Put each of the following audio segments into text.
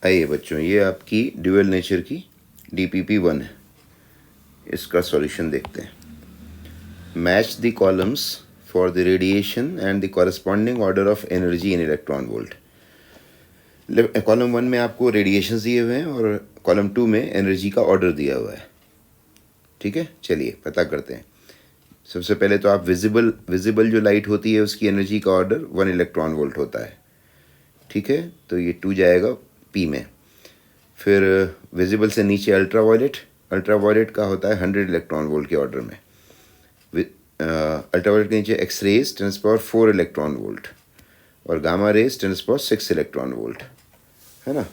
आइए बच्चों, ये आपकी ड्यूअल नेचर की DPP1 है। इसका सॉल्यूशन देखते हैं। Match the columns for the radiation and the corresponding order of energy in electron volt. Column 1 में आपको रेडिएशन दिए हुए हैं और कॉलम 2 में एनर्जी का ऑर्डर दिया हुआ है। ठीक है, चलिए पता करते हैं। सबसे पहले तो आप विजिबल जो लाइट होती है उसकी एनर्जी का ऑर्डर 1 इलेक्ट्रॉन वोल्ट होता है। ठीक है, तो ये 2 जाएगा P में। फिर विजिबल से नीचे अल्ट्रावायलेट का होता है 100 इलेक्ट्रॉन वोल्ट के ऑर्डर में। अल्ट्रावायलेट के नीचे एक्स रेज 10⁴ इलेक्ट्रॉन वोल्ट और गामा रेज 10⁶ इलेक्ट्रॉन वोल्ट, है ना।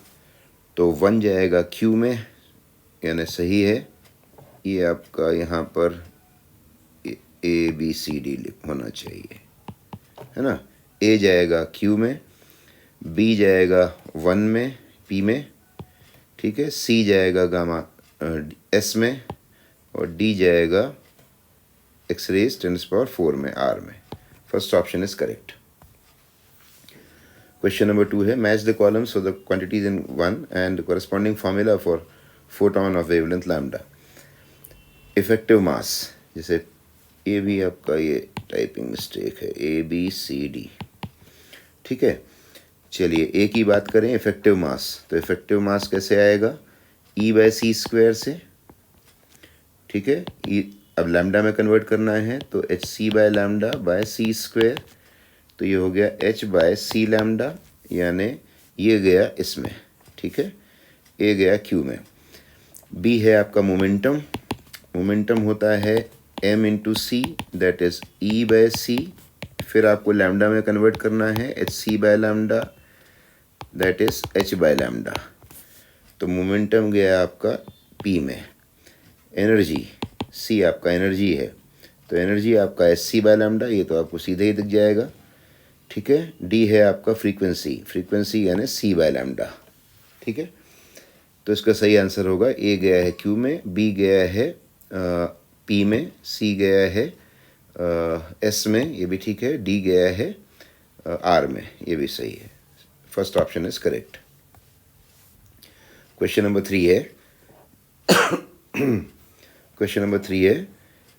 तो 1 जाएगा Q में, यानी सही है। ये आपका यहाँ पर ABCD होना चाहिए, है ना। A जाएगा Q में, B जाएगा 1 में P में, ठीक है। C जाएगा गामा S में और D जाएगा एक्स रेज 10⁴ में R में। First option is correct. Question number 2 है, match the columns for the quantities in 1 and corresponding formula for photon of wavelength lambda. Effective mass, जैसे ये भी आपका ये टाइपिंग मिस्टेक है, ABCD, ठीक है। चलिए ए की बात करें, इफेक्टिव मास। तो इफेक्टिव मास कैसे आएगा? E/c² से, ठीक है। E अब लैम्डा में कन्वर्ट करना है तो hc/λ/c², तो ये हो गया h/c लैम्डा, यानी ये गया इसमें, ठीक है। ए गया Q में। B है आपका मोमेंटम होता है m/c, दैट इज E/c। फिर आपको लैम्डा में कन्वर्ट करना है hc/λ, दैट इज h/λ। तो मोमेंटम गया आपका P में। एनर्जी C आपका एनर्जी है, तो एनर्जी आपका hc/λ, ये तो आपको सीधे ही दिख जाएगा, ठीक है। D है आपका फ्रीक्वेंसी यानी c/λ, ठीक है। तो इसका सही आंसर होगा A गया है Q में, B गया है P में, C गया है S में, ये भी ठीक है, D गया है R में, ये भी सही है। First option is correct. Question number 3 है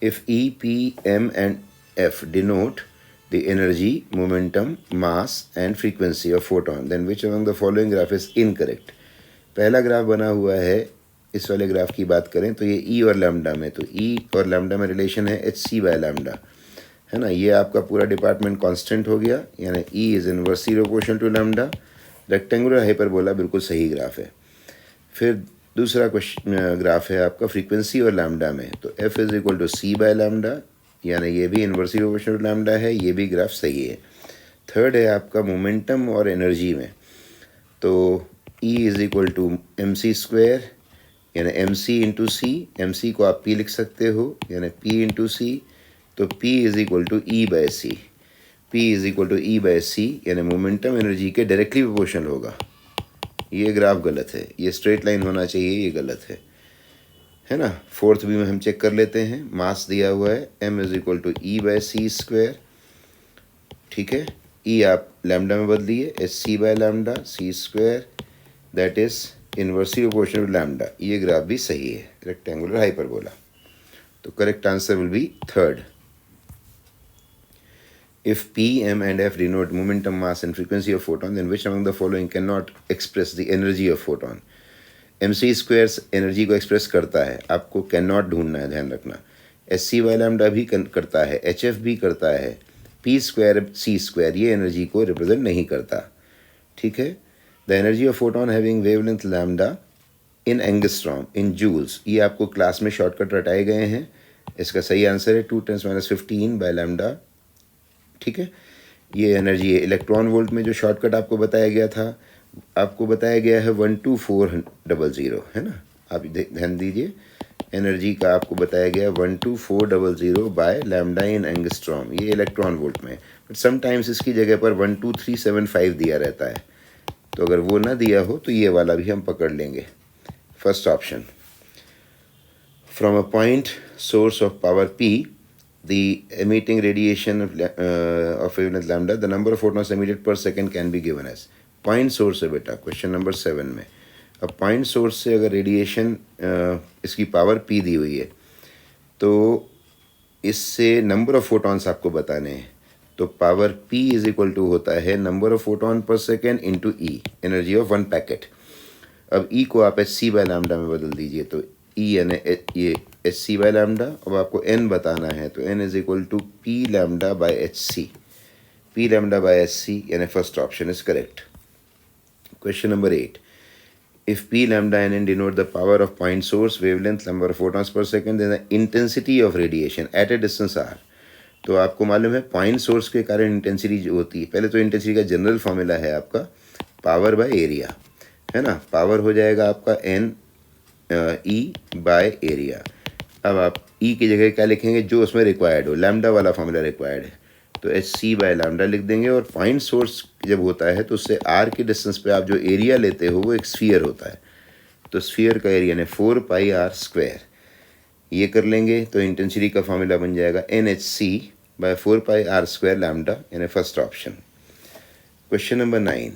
if E, P, M and F denote the energy, momentum, mass and frequency of photon, then which among the following graph is incorrect? पहला graph बना हुआ है, इस वाले ग्राफ की बात करें तो ये E और लैम्डा में, तो E और लैम्डा में रिलेशन है hc/λ, है ना। ये आपका पूरा डिपार्टमेंट कांस्टेंट हो गया, यानी E is inversely proportional to lambda. Rectangular hyperbola बिल्कुल सही ग्राफ है। फिर दूसरा क्वेश्चन ग्राफ है आपका फ्रीक्वेंसी और लैम्डा में, तो F is equal to c/λ, यानी ये भी इनवर्सली प्रोपोर्शनल टू लैम्डा है, ये भी ग्राफ सही है। थर्ड है आपका मोमेंटम और एनर्जी में, तो E is equal to mc², यानी mc/c। mc को आप P लिख सकते हो, यानी P/c, तो P is equal to E/c। P is equal to E/c, यानी मोमेंटम एनर्जी के डायरेक्टली प्रोपोर्शनल होगा। ये ग्राफ गलत है, ये स्ट्रेट लाइन होना चाहिए, ये गलत है ना। फोर्थ भी में हम चेक कर लेते हैं। मास दिया हुआ है m is equal to E/c², ठीक है। E आप लैम्डा में बदलिए hc/λ, c², that is inversely proportional to lambda. ये ग्राफ भी सही है, रेक्टेंगुलर हाइपरबोला। तो correct answer will be third. If P, M and F denote momentum, mass and frequency of photon, then which among the following cannot express the energy of photon? mc² energy को express करता है, आपको cannot ढूंढना है, ध्यान रखना। hc/λ भी करता है, hf भी करता है, p² c² ये एनर्जी को रिप्रेजेंट नहीं करता, ठीक है। The energy of photon having wavelength lambda in angstrom in joules, ये आपको क्लास में शॉर्टकट रटाए गए हैं। इसका सही आंसर है 2⁻⁻15/λ, ठीक है। ये एनर्जी है। इलेक्ट्रॉन वोल्ट में जो शॉर्टकट आपको बताया गया था, आपको बताया गया है 12400, है ना। आप ध्यान दीजिए, एनर्जी का आपको बताया गया 12400/λ इन एंगस्ट्रॉम, ये इलेक्ट्रॉन वोल्ट में। बट समटाइम्स इसकी जगह पर 12375 दिया रहता है, तो अगर वो ना दिया हो तो ये वाला भी हम पकड़ लेंगे। First option. From a point source of power P, the emitting radiation of wavelength lambda, the number of photons emitted per second can be given as। Point source है बेटा क्वेश्चन नंबर 7 में, अब पॉइंट सोर्स से अगर radiation इसकी power P दी हुई है तो इससे नंबर ऑफ़ फोटॉन्स आपको बताने हैं। तो power P is equal to होता है number of photon per second into E, energy of one packet. अब E को आप HC बाय लैम्डा में बदल दीजिए, तो E यानी ये HC बाय लैम्डा। अब आपको N बताना है, तो N is equal to P lambda by HC। P lambda by HC यानी first option is correct. Question number 8. If P lambda and N denote the power of point source, wavelength, number of photons per second, then the intensity of radiation at a distance r. तो आपको मालूम है point source के कारण intensity जो होती है, पहले तो इंटेंसिटी का जनरल फॉर्मूला है आपका पावर बाय एरिया, है ना। पावर हो जाएगा आपका N E बाय एरिया। अब आप E की जगह क्या लिखेंगे, जो उसमें रिक्वायर्ड हो, लैम्डा वाला फॉर्मूला रिक्वायर्ड है, तो HC बाय लैम्डा लिख देंगे। और पॉइंट सोर्स जब होता है तो उससे R की डिस्टेंस पे आप जो एरिया लेते हो वो एक स्फीयर होता है, तो स्फीयर का एरिया ने 4 पाई R स्क्वायर, ये कर लेंगे तो इंटेंसिटी का फॉर्मूला बन जाएगा NHC बाय 4 पाई R स्क्वायर लैम्डा, यानी first option. Question number 9.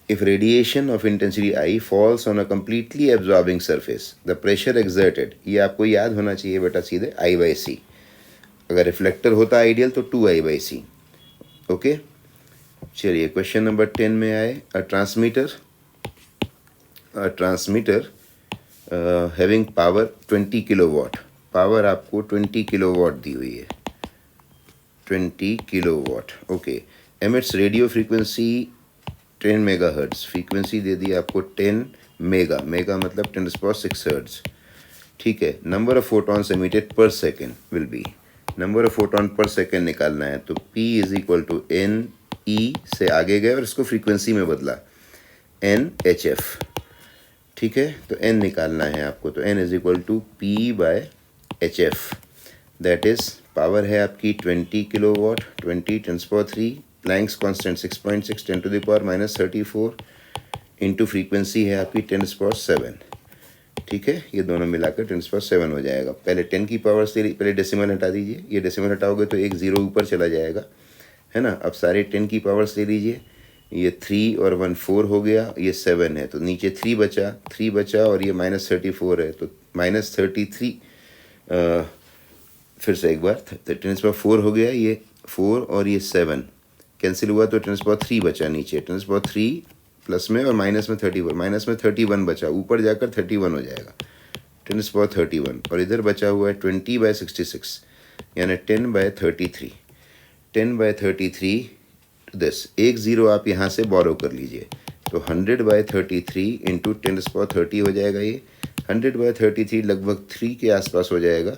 If radiation of intensity I falls on a completely absorbing surface, the pressure exerted, ये आपको याद होना चाहिए बेटा सीधे I बाई C। अगर रिफ्लेक्टर होता आइडियल तो 2I बाई C। ओके, चलिए क्वेश्चन नंबर 10 में आए। A transmitter having power 20 kilowatt, power आपको 20 किलोवाट दी हुई है, 20 kilowatt. Okay, emits radio frequency 10 megahertz, frequency दे दी आपको 10 मेगा, मेगा मतलब 10⁶ हर्ट्ज़, ठीक है। Number of photons emitted per second will be, number of photon per second निकालना है, तो P is equal to N E से आगे गए और इसको फ्रीक्वेंसी में बदला NHF, ठीक है। तो N निकालना है आपको, तो N is equal to P by HF, that is power है आपकी 20 kilowatt, 20 10⁻3, Planck's constant 6.6 10⁻34 into frequency है आपकी 10⁻7, ठीक है। ये दोनों मिलाकर 10⁻7 हो जाएगा। पहले 10 की पावर से पहले डेसिमल हटा दीजिए, ये डेसिमल हटाओगे तो एक ज़ीरो ऊपर चला जाएगा, है ना। अब सारे 10 की पावर से लीजिए, ये 3 और 1 4 हो गया, ये 7 है, तो नीचे 3 बचा और ये -34 है, तो -33, फिर से एक बार 10⁻4 हो गया, ये 4 और ये 7 कैंसिल हुआ, तो 10⁻3 बचा नीचे, 10⁻3 प्लस में और माइनस में 34, माइनस में 31 बचा, ऊपर जाकर 31 हो जाएगा, 10⁻31, और इधर बचा हुआ है 20/66 यानी 10/33, 10/33 दिस, एक ज़ीरो आप यहाँ से बोरो कर लीजिए, तो 100/33 इंटू 10⁻30 हो जाएगा। ये 100/33 लगभग 3 के आसपास हो जाएगा,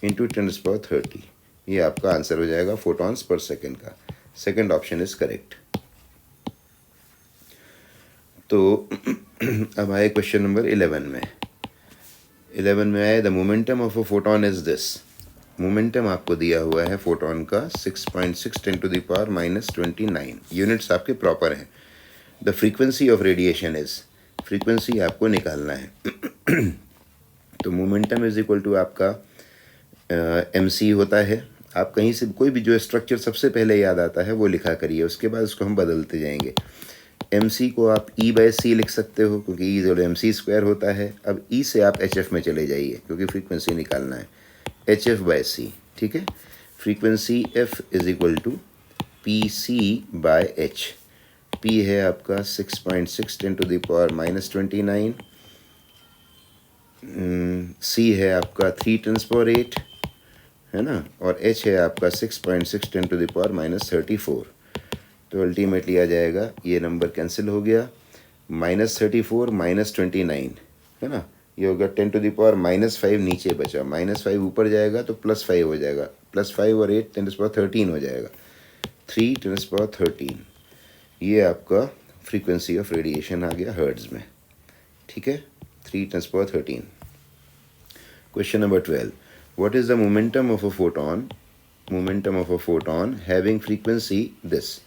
इंटू 10⁻30, ये आपका आंसर हो जाएगा फोटॉन्स पर सेकेंड का। Second option is correct. तो अब आए क्वेश्चन नंबर 11 में। 11 में आए the momentum of a photon is this. Momentum आपको दिया हुआ है फोटोन का 6.6 10⁻⁻29, यूनिट्स आपके प्रॉपर हैं। The frequency of radiation is, frequency आपको निकालना है। तो मोमेंटम इज इक्वल टू आपका MC होता है। आप कहीं से कोई भी जो स्ट्रक्चर सबसे पहले याद आता है वो लिखा करिए, उसके बाद उसको हम बदलते जाएंगे। MC को आप E/C लिख सकते हो, क्योंकि E जो MC² होता है। अब E से आप HF में चले जाइए, क्योंकि फ्रीक्वेंसी निकालना है, HF/C, ठीक है। Frequency F is equal to PC/H। P है आपका 6.6 10⁻⁻29, C है आपका 3 10⁻8, है ना, और H है आपका 6.6 10⁻34। तो अल्टीमेटली आ जाएगा, ये नंबर कैंसिल हो गया, -34 -29, है ना, ये होगा 10⁻⁻5 नीचे बचा, -5 ऊपर जाएगा तो +5 हो जाएगा, +5 और 8 10⁻13 हो जाएगा, 3 10⁻13, ये आपका फ्रीक्वेंसी ऑफ रेडिएशन आ गया हर्ट्ज़ में, ठीक है, 3 10⁻13। Question number 12. What is the momentum of a photon? Momentum of a photon having frequency this.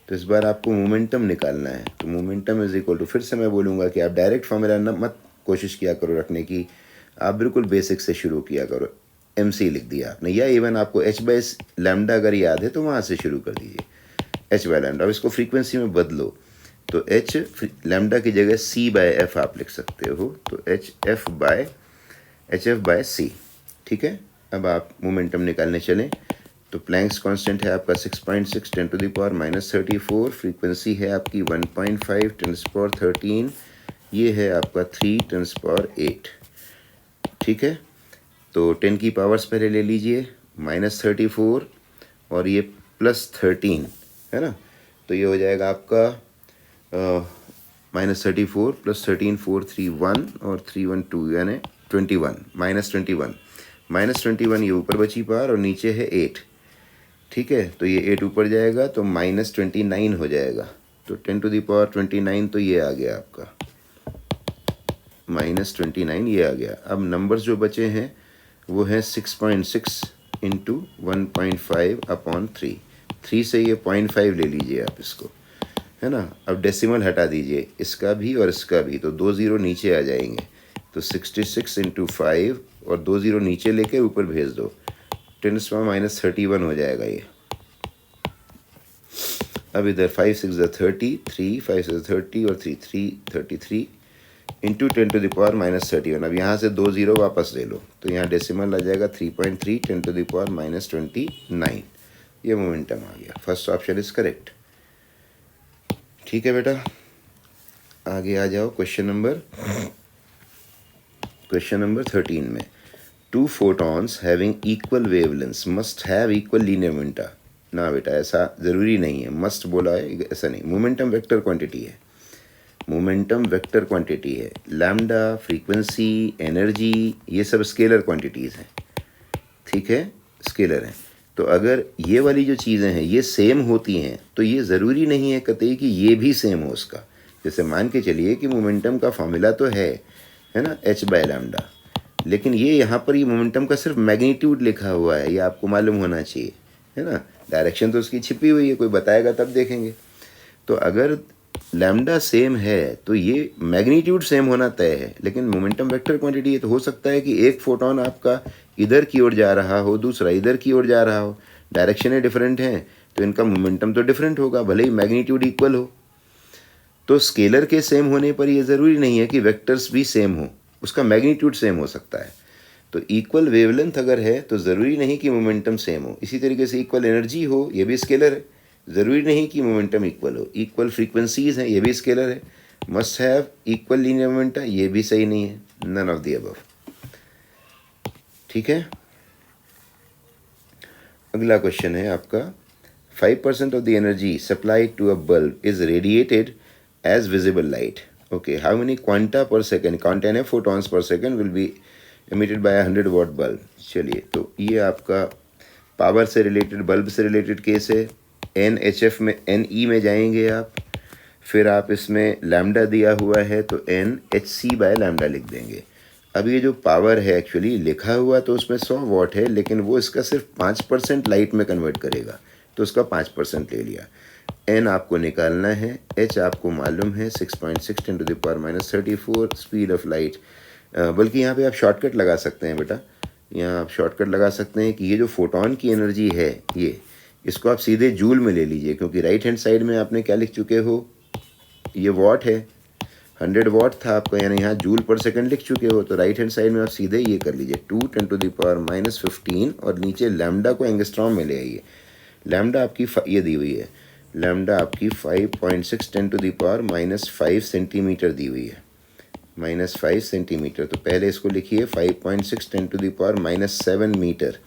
तो इस बार आपको मोमेंटम निकालना है। तो मोमेंटम इज इक्वल टू, फिर से मैं बोलूँगा कि आप डायरेक्ट फॉर्मूला न मत कोशिश किया करो रखने की, आप बिल्कुल बेसिक से शुरू किया करो। MC लिख दिया आपने, या इवन आपको H/λ अगर याद है तो वहाँ से शुरू कर दीजिए, H/λ। अब इसको फ्रीक्वेंसी में बदलो, तो एच लैम्डा की जगह सी बाय एफ आप लिख सकते हो, तो एच एफ बाय सी। ठीक है, अब आप मोमेंटम निकालने चलें तो प्लैंक्स कांस्टेंट है आपका 6.6 10⁻34, फ्रीक्वेंसी है आपकी 1.5 10⁻13, ये है आपका 3 10⁻8। ठीक है, तो 10 की पावर्स पहले ले लीजिए, -34 और ये +13 है ना, तो ये हो जाएगा आपका -34 +13 431 और 312 यानी 21 -21 ये ऊपर बची पावर और नीचे है 8। ठीक है, तो ये 8 ऊपर जाएगा तो -29 हो जाएगा, तो 10⁻29 तो ये आ गया आपका -29 ये आ गया। अब नंबर्स जो बचे हैं वो है 6.6 इंटू 1.5/3, 3 से ये 0.5 ले लीजिए आप इसको, है ना। अब डेसिमल हटा दीजिए इसका भी और इसका भी, तो 2 ज़ीरो नीचे आ जाएंगे, तो 66 इंटू 5 और 2 ज़ीरो नीचे लेके ऊपर भेज दो, 10⁻31 हो जाएगा ये। अब इधर 5 6 30, 3 5 6 30 और 3 3 33 इंटू 10⁻31। अब यहाँ से 2 ज़ीरो वापस ले लो, तो यहाँ डेसिमल आ जाएगा 3.3 10⁻29। ये मोमेंटम आ गया, फर्स्ट ऑप्शन इज करेक्ट। ठीक है बेटा, आगे आ जाओ क्वेश्चन नंबर 13 में। 2 photons having equal wavelengths must have equal linear momentum। ना बेटा, ऐसा ज़रूरी नहीं है, मस्ट बोला है, ऐसा नहीं। मोमेंटम वेक्टर क्वांटिटी है, मोमेंटम वेक्टर क्वांटिटी है। लैम्डा, फ्रीक्वेंसी, एनर्जी, ये सब स्केलर क्वांटिटीज़ हैं। ठीक है, स्केलर हैं। तो अगर ये वाली जो चीज़ें हैं ये सेम होती हैं तो ये ज़रूरी नहीं है कतई कि ये भी सेम हो उसका। जैसे मान के चलिए कि मोमेंटम का फॉर्मूला तो है ना, h/λ, लेकिन ये यहाँ पर ये मोमेंटम का सिर्फ मैग्नीट्यूड लिखा हुआ है, ये आपको मालूम होना चाहिए, है ना। डायरेक्शन तो उसकी छिपी हुई है, कोई बताएगा तब देखेंगे। तो अगर लैम्डा सेम है तो ये मैग्नीट्यूड सेम होना तय है, लेकिन मोमेंटम वेक्टर क्वांटिटी है तो हो सकता है कि एक फोटोन आपका इधर की ओर जा रहा हो, दूसरा इधर की ओर जा रहा हो, डायरेक्शनें डिफरेंट हैं तो इनका मोमेंटम तो डिफरेंट होगा, भले ही मैग्नीट्यूड इक्वल हो। तो स्केलर के सेम होने पर ये ज़रूरी नहीं है कि वेक्टर्स भी सेम हो, उसका मैग्नीट्यूड सेम हो सकता है। तो इक्वल वेवलेंथ अगर है तो ज़रूरी नहीं कि मोमेंटम सेम हो। इसी तरीके से इक्वल एनर्जी हो, ये भी स्केलर है, ज़रूरी नहीं कि मोमेंटम इक्वल हो। इक्वल फ्रीक्वेंसीज हैं, ये भी स्केलर है। Must have equal linear momentum, ये भी सही नहीं है, नन ऑफ द अबव। ठीक है, अगला क्वेश्चन है आपका 5% of the energy supplied to a bulb is radiated as visible light. Okay, how many quanta per second, quanta है photons per second, will be emitted by 100 watt bulb. चलिए, तो ये आपका पावर से रिलेटेड, बल्ब से related case है। NHF में NE में जाएंगे आप, फिर आप इसमें लैम्डा दिया हुआ है तो NHC/λ लिख देंगे। अब ये जो पावर है एक्चुअली लिखा हुआ तो उसमें 100 वाट है, लेकिन वो इसका सिर्फ 5% लाइट में कन्वर्ट करेगा, तो उसका 5% ले लिया। N आपको निकालना है, H आपको मालूम है 6.6 10⁻34 स्पीड ऑफ लाइट। बल्कि यहाँ पे आप शॉर्टकट लगा सकते हैं बेटा, यहाँ आप शॉर्टकट लगा सकते हैं कि ये जो फोटोन की एनर्जी है ये, इसको आप सीधे जूल में ले लीजिए, क्योंकि राइट हैंड साइड में आपने क्या लिख चुके हो, ये वॉट है, 100 वाट था आपका, यानी यहाँ जूल पर सेकंड लिख चुके हो, तो राइट हैंड साइड में आप सीधे ये कर लीजिए 2 10⁻15 और नीचे लैम्डा को एंगस्ट्रॉम में ले आइए। लैम्डा आपकी ये दी हुई है, लैम्डा आपकी 5.6 10⁻5 सेंटीमीटर दी हुई है, -5 सेंटीमीटर। तो पहले इसको लिखिए 5.6 10⁻7 मीटर।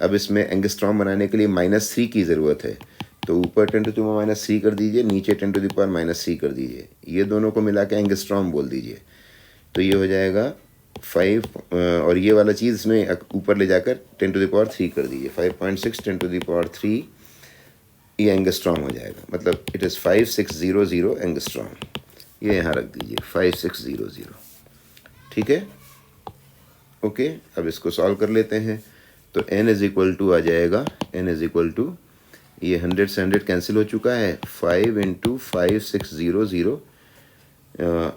अब इसमें एंगस्ट्रॉम बनाने के लिए -3 की ज़रूरत है, तो ऊपर 10⁻³ कर दीजिए, नीचे 10⁻³ कर दीजिए, ये दोनों को मिला के एंगस्ट्रॉम बोल दीजिए। तो ये हो जाएगा 5 और ये वाला चीज़ इसमें ऊपर ले जाकर 10⁻³ कर दीजिए, 5.6 10⁻³ ये एंगस्ट्रॉम हो जाएगा, मतलब इट इज़ 5600 एंगस्ट्रॉम। ये यहाँ रख दीजिए 5600। ठीक है, ओके। अब इसको सॉल्व कर लेते हैं, तो n = आ जाएगा, n = ये 100 से 100 कैंसिल हो चुका है, 5 × 5600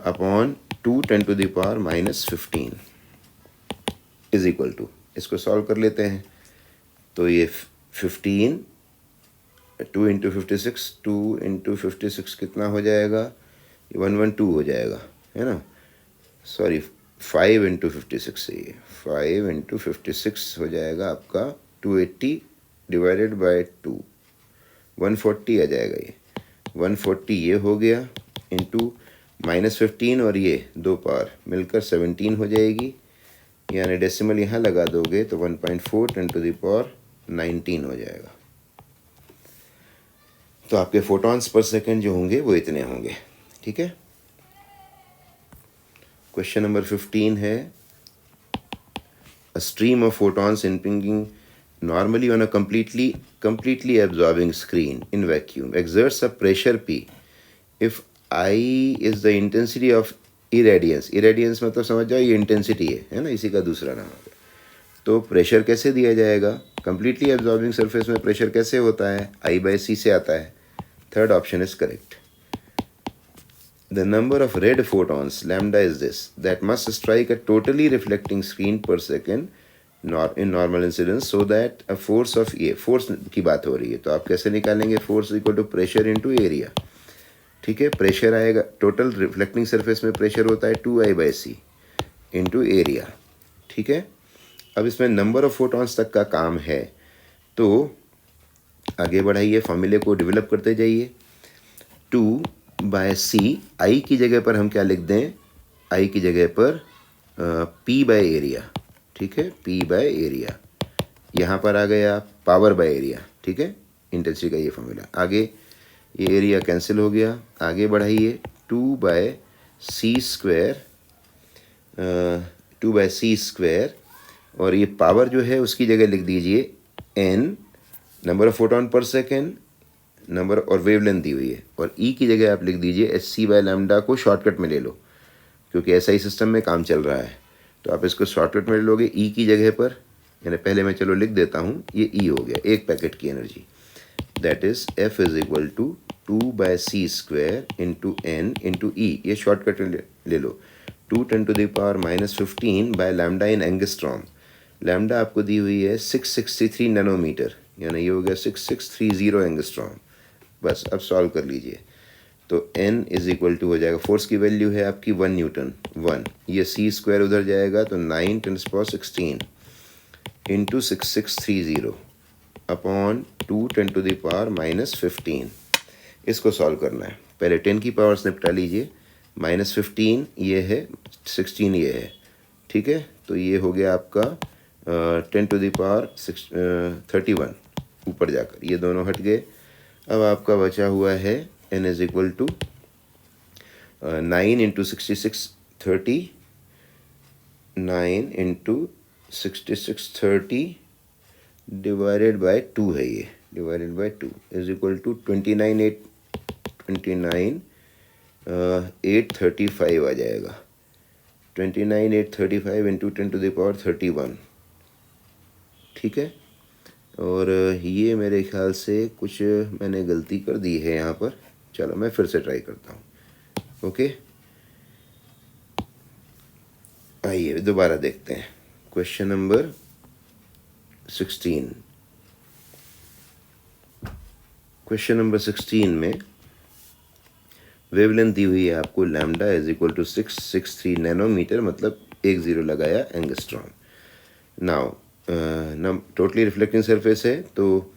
अपॉन 2 10⁻15 इज इक्वल टू, इसको सॉल्व कर लेते हैं। तो ये 15 2 इंटू 56, 2 इंटू 56 कितना हो जाएगा, 112 हो जाएगा, है ना, सॉरी 5 इंटू 56 से ये 5 इंटू 56 हो जाएगा आपका 280 डिवाइडेड बाय 2, 140 आ जाएगा ये, 140 ये हो गया इंटू -15 और ये 2 पावर मिलकर 17 हो जाएगी, यानी डेसिमल यहाँ लगा दोगे तो 1.4 10 टू द पावर 19 हो जाएगा। तो आपके फोटॉन्स पर सेकंड जो होंगे वो इतने होंगे, ठीक है। क्वेश्चन नंबर 15 है, a stream of photons impinging normally on a completely absorbing screen in vacuum exerts a pressure P if I is the intensity of irradiance मतलब समझ जाओ ये इंटेंसिटी है ना, इसी का दूसरा नाम है। तो प्रेशर कैसे दिया जाएगा, कंप्लीटली एब्जॉर्बिंग सरफेस में प्रेशर कैसे होता है, I/C से आता है। Third option is correct. The number of red photons lambda is this that must strike a totally reflecting screen per second in normal incidence so that a force of ये force की बात हो रही है, तो आप कैसे निकालेंगे, force equal to pressure into area, ठीक है। प्रेशर आएगा, टोटल रिफ्लेक्टिंग सरफेस में प्रेशर होता है 2I/C इंटू एरिया, ठीक है। अब इसमें नंबर ऑफ फोटॉन्स तक का काम है, तो आगे बढ़ाइए, फॉर्मूले को डेवलप करते जाइए। 2/C, आई की जगह पर हम क्या लिख दें, आई की जगह पर P/एरिया, ठीक है, P/एरिया। यहाँ पर आ गया पावर/एरिया, ठीक है, इंटेंसिटी का ये फॉर्मूला। आगे ये एरिया कैंसिल हो गया, आगे बढ़ाइए 2/C², और ये पावर जो है उसकी जगह लिख दीजिए n, number of photon per second, number और वेवलेंथ दी हुई है, और ई की जगह आप लिख दीजिए Sc/λ को शॉर्टकट में ले लो, क्योंकि SI सिस्टम में काम चल रहा है, तो आप इसको शॉर्टकट में ले लोगे ई की जगह पर, यानी पहले मैं चलो लिख देता हूँ, ये ई हो गया एक पैकेट की energy, that is F is equal to 2/C² into n into E, ये शॉर्टकट में ले लो, 2 10 to the power -15/λ in angstrom. Lambda आपको दी हुई है 663 नैनोमीटर, यानी ये हो गया 6630 एंगस्ट्रॉम। बस अब सॉल्व कर लीजिए, तो n इज इक्वल टू हो जाएगा, फोर्स की वैल्यू है आपकी 1 न्यूटन, 1, ये C² उधर जाएगा तो 9 × 10⁻16 into 6630 upon 2 10 to the power -15। इसको सॉल्व करना है, पहले 10 की पावर्स निपटा लीजिए, -15 ये है, 16 ये है, ठीक है, तो ये हो गया आपका 10 टू द पावर 31 ऊपर जाकर, ये दोनों हट गए। अब आपका बचा हुआ है n is equal to 9 × 66 30, 9 × 6630 divided by 2 है, ये divided by 2 is equal to 29,835 आ जाएगा, 29,835 इंटू 10 टू द पावर 31, ठीक है। और ये मेरे ख्याल से कुछ मैंने गलती कर दी है यहाँ पर, चलो मैं फिर से ट्राई करता हूँ, ओके। आइए दोबारा देखते हैं, क्वेश्चन नंबर 16। क्वेश्चन नंबर 16 में वेवलेंथ दी हुई है आपको lambda is equal to 663 nanometer, मतलब 10 लगाया angstrom. Now totally reflecting surface है, तो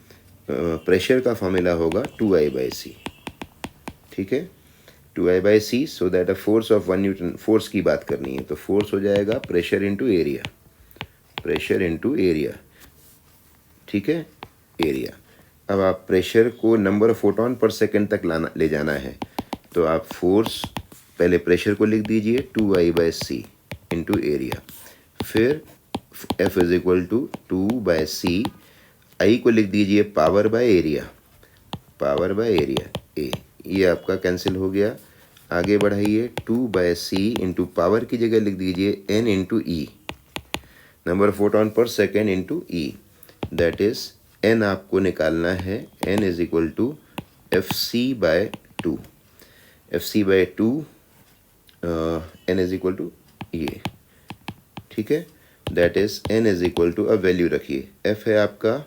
प्रेशर का फॉर्मूला होगा 2I/C, ठीक है, 2I/C, so that a force of 1 Newton, force की बात करनी है, तो फोर्स हो जाएगा pressure into area, pressure into area, ठीक है, एरिया। अब आप प्रेशर को नंबर ऑफ फोटोन पर सेकंड तक ले जाना है, तो आप फोर्स पहले प्रेशर को लिख दीजिए 2I/C इंटू एरिया, फिर F is equal to 2/C, I को लिख दीजिए पावर/एरिया, पावर/एरिया ए, ये आपका कैंसिल हो गया। आगे बढ़ाइए 2/C इंटू पावर की जगह लिख दीजिए n into E, number of photon per second into E, that is n आपको निकालना है, n is equal to Fc/2, Fc/2 n is equal to ये, ठीक है, that is n is equal to, अब वैल्यू रखिए, f है आपका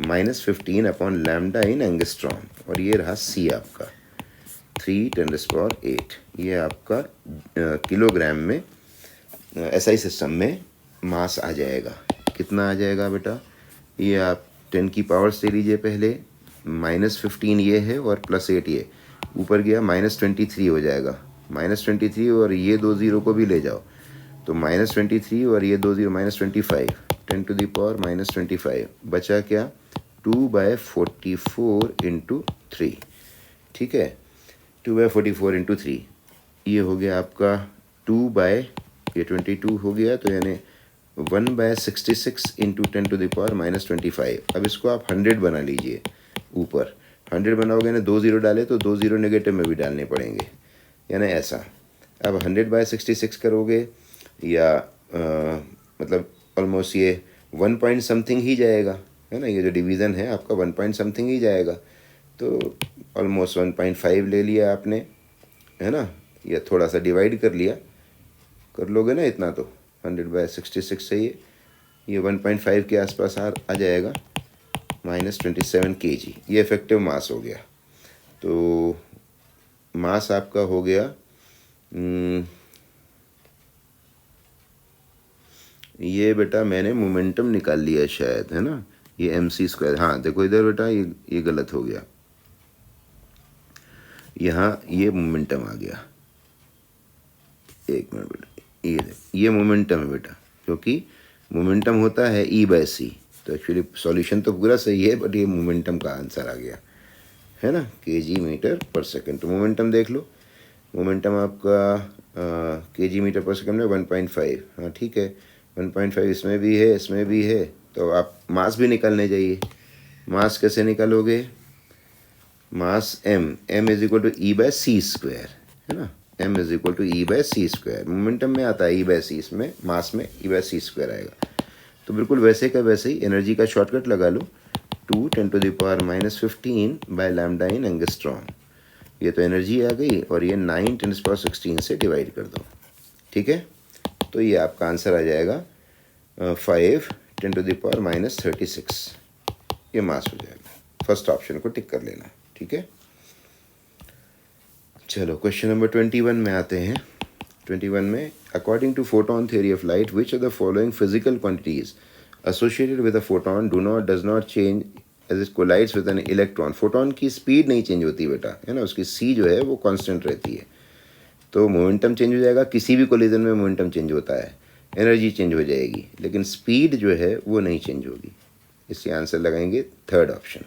-15 अपॉन लैम्डा इन एंगस्ट्रॉम, और ये रहा सी आपका 3×8। ये आपका किलोग्राम में एसआई सिस्टम में मास आ जाएगा। कितना आ जाएगा बेटा? ये आप 10 की पावर्स ले लीजिए पहले, -15 ये है और +8 ये ऊपर गया, -23 हो जाएगा। -23 और ये 2 ज़ीरो को भी ले जाओ तो -23 और ये 2 ज़ीरो -25, 10⁻⁻25 बचा क्या? 2/44 × 3। ठीक है, 2/44 × 3 ये हो गया आपका 22 हो गया, तो यानी 1/66 × 10⁻⁻25। अब इसको आप 100 बना लीजिए। ऊपर 100 बनाओगे ना, 2 ज़ीरो डाले तो 2 ज़ीरो नेगेटिव में भी डालने पड़ेंगे, यानी ऐसा। अब 100/66 करोगे या मतलब ऑलमोस्ट ये 1 पॉइंट समथिंग ही जाएगा, है ना। ये जो डिवीज़न है आपका 1 पॉइंट समथिंग ही जाएगा, तो ऑलमोस्ट 1.5 ले लिया आपने, है ना। या थोड़ा सा डिवाइड कर लिया, कर लोगे ना इतना, तो 100/66 से ये 1.5 के आसपास आ जाएगा, -27 kg। ये इफेक्टिव मास हो गया। तो मास आपका हो गया ये बेटा मैंने मोमेंटम निकाल लिया शायद, है ना। ये mc², हाँ देखो इधर बेटा, ये गलत हो गया, यहाँ ये मोमेंटम आ गया। एक मिनट बेटा, ये मोमेंटम है बेटा, क्योंकि मोमेंटम होता है E/c। तो एक्चुअली सॉल्यूशन तो पूरा सही है, बट ये मोमेंटम का आंसर आ गया, है ना, kg/s। तो मोमेंटम देख लो, मोमेंटम आपका kg/s में 1.5। हाँ ठीक है, 1.5 इसमें भी है, इसमें भी है। तो आप मास भी निकालने जाइए। मास कैसे निकालोगे? मास m = E/c², है ना। m = E/c²। मोमेंटम में आता है E/c, इसमें मास में E/c² आएगा। तो बिल्कुल वैसे का वैसे ही एनर्जी का शॉर्टकट लगा लो, 2 × 10⁻⁻15 लैम्डा इन एंगस्ट्रॉम। ये तो एनर्जी आ गई, और ये 9 × 10⁻16 से डिवाइड कर दो। ठीक है, तो ये आपका आंसर आ जाएगा 5 × 10⁻36। ये मास हो जाएगा। फर्स्ट ऑप्शन को टिक कर लेना। ठीक है, चलो क्वेश्चन नंबर 21 में आते हैं। 21 में, according to photon theory of light, which of the following physical quantities associated with a photon does not change as it collides with an electron. Photon की स्पीड नहीं चेंज होती बेटा, है ना, उसकी सी जो है वो कांस्टेंट रहती है। तो मोमेंटम चेंज हो जाएगा, किसी भी कोलिजन में मोमेंटम चेंज होता है, एनर्जी चेंज हो जाएगी, लेकिन स्पीड जो है वो नहीं चेंज होगी। इसलिए आंसर लगाएंगे third option.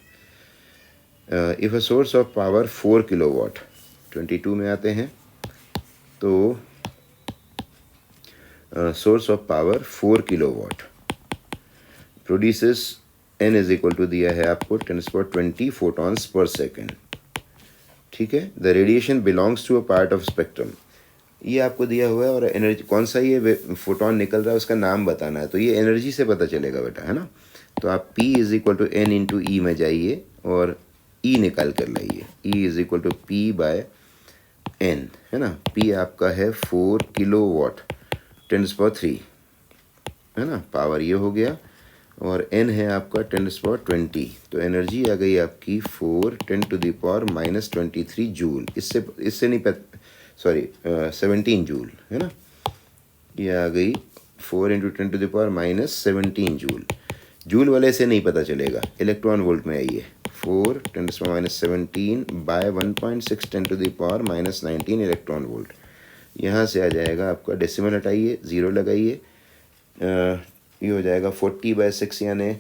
If a source of power 4 kilowatt, 22 में आते हैं। तो source of power 4 kilowatt produces n = दिया है आपको 10⁻20 फोटॉन्स पर सेकेंड। ठीक है, the radiation belongs to a part of spectrum. ये आपको दिया हुआ है, और एनर्जी कौन सा ये फोटोन निकल रहा है उसका नाम बताना है। तो ये एनर्जी से पता चलेगा बेटा, है ना। तो आप P = n × E में जाइए और E निकाल कर लाइए। E = P/n, है ना। P आपका है 4 किलोवाट 10⁻3, है ना, पावर ये हो गया, और n है आपका 10⁻20। तो एनर्जी आ गई आपकी 4 × 10⁻23 जूल। इससे नहीं पता, सॉरी 17 जूल, है ना। ये आ गई 4 × 10⁻17 जूल। जूल वाले से नहीं पता चलेगा, इलेक्ट्रॉन वोल्ट में आइए। 4 × 10⁻17/1.6 10⁻19 इलेक्ट्रॉन वोल्ट। यहाँ से आ जाएगा आपका, डेसिमल हटाइए, ज़ीरो लगाइए, ये हो जाएगा 40/6 यानी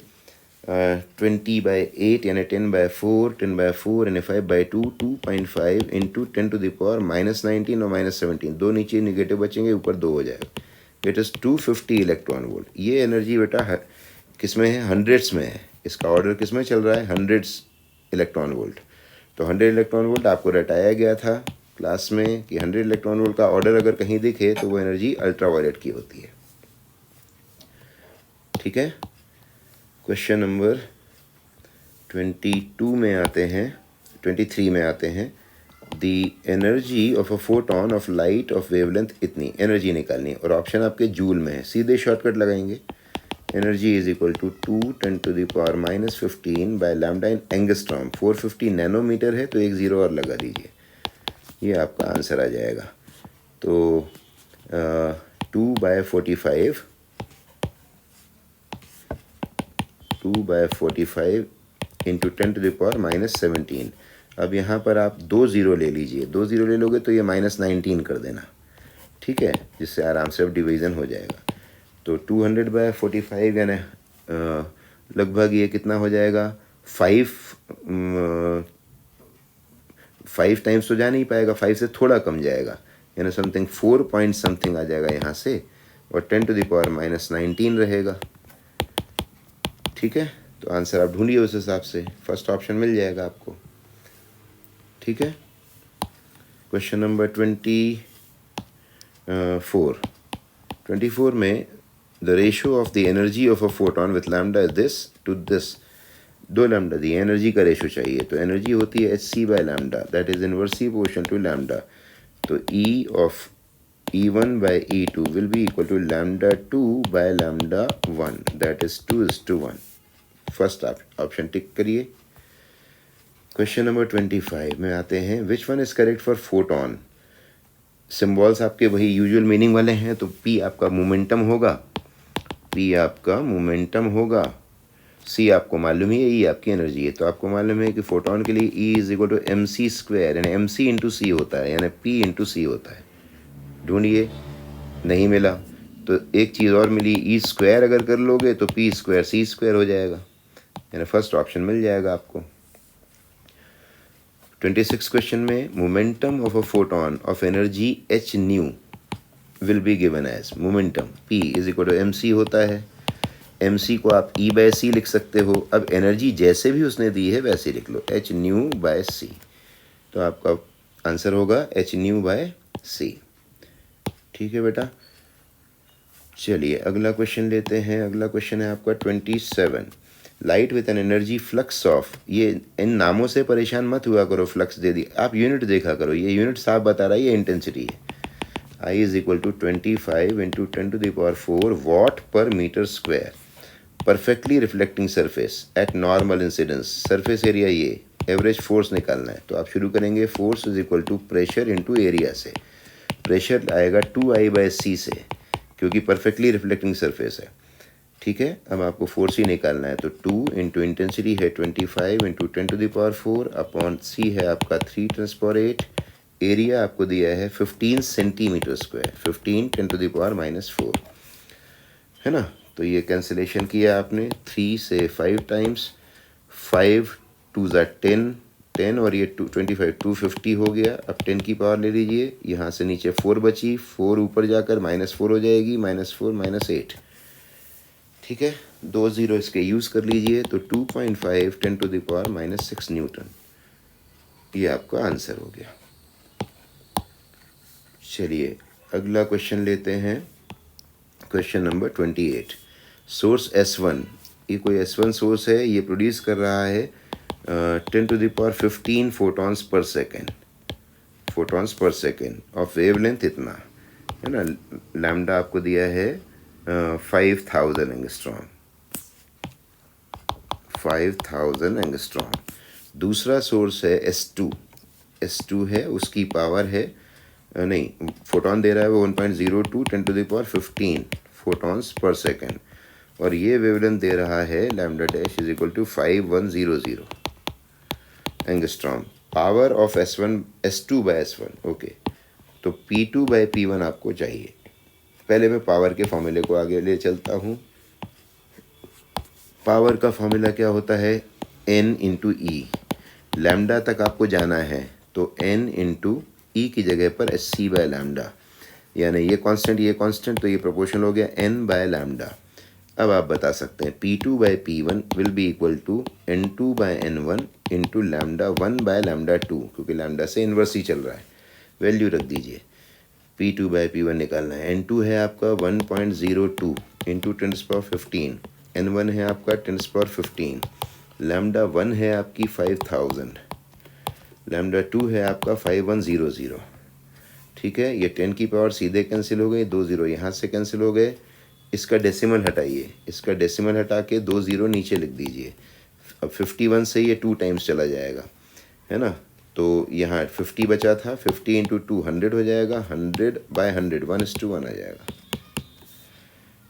20/8 यानी 10/4, 10/4 यानी 5/2, 2.5 × 10⁻19 और -17, दो नीचे निगेटिव बचेंगे, ऊपर 2 हो जाएगा। It is 250 electron volt. ये एनर्जी बेटा किस में है? हंड्रेड्स में है। इसका ऑर्डर किस में चल रहा है? Hundreds electron volt. तो 100 इलेक्ट्रॉन वोल्ट आपको रटाया गया था क्लास में कि 100 इलेक्ट्रॉन वोल्ट का ऑर्डर अगर कहीं दिखे तो वो एनर्जी अल्ट्रावायलेट की होती है। ठीक है, क्वेश्चन नंबर 22 में आते हैं, 23 में आते हैं। The energy of a photon of light of wavelength इतनी, एनर्जी निकालनी है, और ऑप्शन आपके जूल में है। सीधे शॉर्टकट लगाएंगे, energy is equal to 2 10⁻⁻15 by lambda in angstrom. 450 nanometer है तो एक ज़ीरो और लगा दीजिए, ये आपका आंसर आ जाएगा। तो 2/45 इंटू 10⁻⁻17। अब यहाँ पर आप 2 ज़ीरो ले लीजिए, 2 ज़ीरो ले लोगे तो ये -19 कर देना, ठीक है, जिससे आराम से अब डिवीज़न हो जाएगा। तो 200/45 यानी लगभग ये कितना हो जाएगा, 5 टाइम्स तो जा नहीं पाएगा, 5 से थोड़ा कम जाएगा, यानी समथिंग 4 पॉइंट समथिंग आ जाएगा यहाँ से, और 10⁻⁻19 रहेगा, ठीक है। तो आंसर आप ढूंढिए उस हिसाब से, फर्स्ट ऑप्शन मिल जाएगा आपको, ठीक है। क्वेश्चन नंबर 24 में the ratio of the energy of a photon with lambda is this to this. 2 lambda दी, एनर्जी का रेशो चाहिए, तो एनर्जी होती है hc/λ, that is inversely proportional to lambda. तो E of E1/E2 will be equal to λ2/λ1, that is 2:1। First option tick करिए। Question number 25 में आते हैं, which one is correct for photon. Symbols आपके वही यूजुअल मीनिंग वाले हैं, तो P आपका मोमेंटम होगा, C आपको मालूम ही है, E आपकी एनर्जी है। तो आपको मालूम है कि फोटोन के लिए E is equal to mc², यानी mc इंटू सी होता है, यानी P इंटू सी होता है। ढूंढिए, नहीं मिला तो एक चीज़ और मिली, E² अगर कर लोगे तो P² C² हो जाएगा, यानी फर्स्ट ऑप्शन मिल जाएगा आपको। 26 क्वेश्चन में, momentum of a photon of energy h nu will be given as, momentum P is equal to mc होता है, mc को आप E/c लिख सकते हो। अब एनर्जी जैसे भी उसने दी है वैसे लिख लो, h न्यू/c, तो आपका आंसर होगा h न्यू/c, ठीक है बेटा। चलिए अगला क्वेश्चन लेते हैं। अगला क्वेश्चन है आपका 27, light with an energy flux of, ये इन नामों से परेशान मत हुआ करो, फ्लक्स दे दी, आप यूनिट देखा करो, ये यूनिट साफ बता रहा है, ये इंटेंसिटी है। I is equal to 25 into 10⁴ watt per metre square, perfectly reflecting surface at normal incidence, surface area ये, एवरेज फोर्स निकालना है। तो आप शुरू करेंगे, force is equal to pressure into area से, प्रेशर आएगा 2I/c से, क्योंकि परफेक्टली रिफ्लेक्टिंग सरफेस है, ठीक है। अब आपको फोर्स ही निकालना है, तो 2 इंटू इंटेंसिटी है 25 इंटू 10⁴ अपॉन c है आपका 3×8, एरिया आपको दिया है 15 सेंटीमीटर स्क्वायर, 15 10⁻⁻4 है ना। तो ये कैंसिलेशन किया आपने, 3 से 5 टाइम्स, 5 2 ज़ा 10 और ये 25 250 हो गया। अब 10 की पावर ले लीजिए, यहाँ से नीचे 4 बची, 4 ऊपर जाकर -4 हो जाएगी, -4 -8, ठीक है। 2 ज़ीरो इसके यूज़ कर लीजिए, तो 2.5 10⁻⁻6 न्यूटन, ये आपका आंसर हो गया। चलिए अगला क्वेश्चन लेते हैं, क्वेश्चन नंबर 28, सोर्स S1, ये कोई S1 सोर्स है, ये प्रोड्यूस कर रहा है 10⁻15 photons per second of wavelength इतना है ना। लैम्डा आपको दिया है 5000 एंगस्ट्रॉम। दूसरा सोर्स है S2 है, उसकी पावर है नहीं, फोटोन दे रहा है वो 1.02 10⁻15 फोटॉन्स पर सेकेंड, और ये वेवलेंथ दे रहा है lambda dash is equal to 5100 angstrom. Power of S2/S1, okay. तो P2/P1 आपको चाहिए। पहले मैं पावर के फॉर्मूले को आगे ले चलता हूँ। पावर का फॉर्मूला क्या होता है, N इंटू E, लैम्डा तक आपको जाना है, तो N इंटू E की जगह पर hc/λ, यानी ये कांस्टेंट तो ये प्रोपोर्शनल हो गया n/λ। अब आप बता सकते हैं P2/P1 will be equal to N2/N1 into λ1/λ2, क्योंकि लैम्डा से इन्वर्स ही चल रहा है, वैल्यू रख दीजिए। P2/P1 निकालना है, N2 है आपका 1.02 इंटू 10⁻15, N1 है आपका 10⁻15, λ1 है आपकी 5000, λ2 है आपका 5100, ठीक है। ये 10 की पावर सीधे कैंसिल हो गई, 2 ज़ीरो यहाँ से कैंसिल हो गए, इसका डेसिमल हटाइए, इसका डेसिमल हटा के 2 ज़ीरो नीचे लिख दीजिए। अब 51 से ये 2 टाइम्स चला जाएगा, है ना। तो यहाँ 50 बचा था, 50 इंटू 2 100 हो जाएगा, 100/100 1:1 आ जाएगा।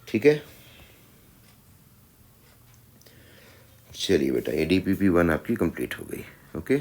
ठीक है, चलिए बेटा, ADPP 1 आपकी कंप्लीट हो गई। ओके।